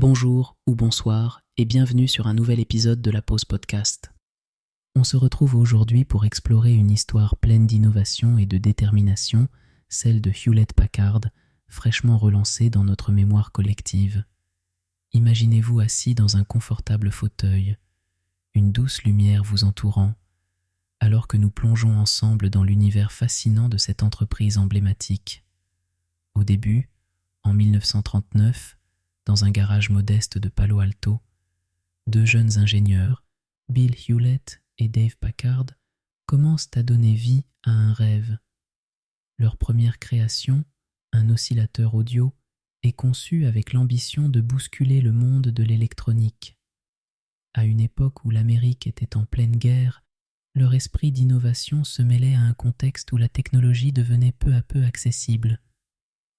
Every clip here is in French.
Bonjour ou bonsoir et bienvenue sur un nouvel épisode de la Pause Podcast. On se retrouve aujourd'hui pour explorer une histoire pleine d'innovation et de détermination, celle de Hewlett-Packard, fraîchement relancée dans notre mémoire collective. Imaginez-vous assis dans un confortable fauteuil, une douce lumière vous entourant, alors que nous plongeons ensemble dans l'univers fascinant de cette entreprise emblématique. Au début, en 1939, dans un garage modeste de Palo Alto, deux jeunes ingénieurs, Bill Hewlett et Dave Packard, commencent à donner vie à un rêve. Leur première création, un oscillateur audio, est conçue avec l'ambition de bousculer le monde de l'électronique. À une époque où l'Amérique était en pleine guerre, leur esprit d'innovation se mêlait à un contexte où la technologie devenait peu à peu accessible.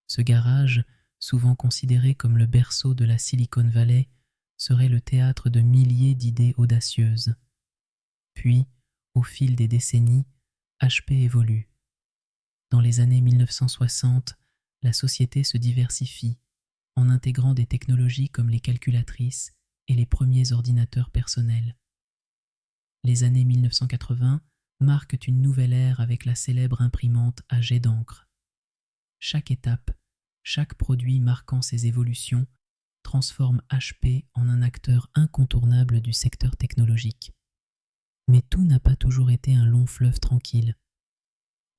Ce garage, souvent considéré comme le berceau de la Silicon Valley, serait le théâtre de milliers d'idées audacieuses. Puis, au fil des décennies, HP évolue. Dans les années 1960, la société se diversifie, en intégrant des technologies comme les calculatrices et les premiers ordinateurs personnels. Les années 1980 marquent une nouvelle ère avec la célèbre imprimante à jet d'encre. Chaque étape, chaque produit marquant ces évolutions, transforme HP en un acteur incontournable du secteur technologique. Mais tout n'a pas toujours été un long fleuve tranquille.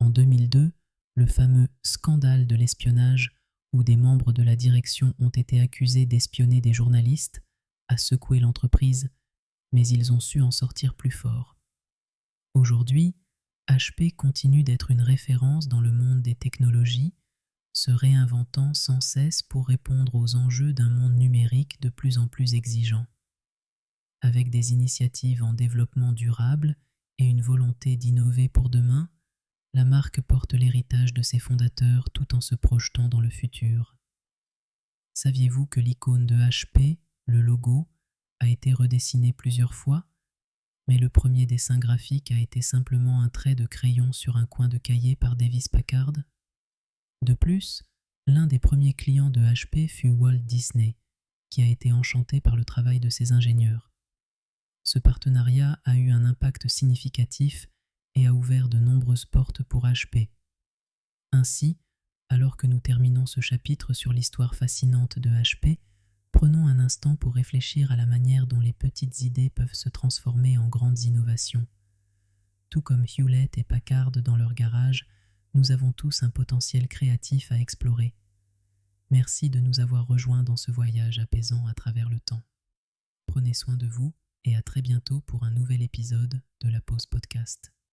En 2002, le fameux « scandale de l'espionnage » où des membres de la direction ont été accusés d'espionner des journalistes, a secoué l'entreprise, mais ils ont su en sortir plus forts. Aujourd'hui, HP continue d'être une référence dans le monde des technologies, se réinventant sans cesse pour répondre aux enjeux d'un monde numérique de plus en plus exigeant. Avec des initiatives en développement durable et une volonté d'innover pour demain, la marque porte l'héritage de ses fondateurs tout en se projetant dans le futur. Saviez-vous que l'icône de HP, le logo, a été redessiné plusieurs fois, mais le premier dessin graphique a été simplement un trait de crayon sur un coin de cahier par Davis Packard? De plus, l'un des premiers clients de HP fut Walt Disney, qui a été enchanté par le travail de ses ingénieurs. Ce partenariat a eu un impact significatif et a ouvert de nombreuses portes pour HP. Ainsi, alors que nous terminons ce chapitre sur l'histoire fascinante de HP, prenons un instant pour réfléchir à la manière dont les petites idées peuvent se transformer en grandes innovations. Tout comme Hewlett et Packard dans leur garage, nous avons tous un potentiel créatif à explorer. Merci de nous avoir rejoints dans ce voyage apaisant à travers le temps. Prenez soin de vous et à très bientôt pour un nouvel épisode de la Pause Podcast.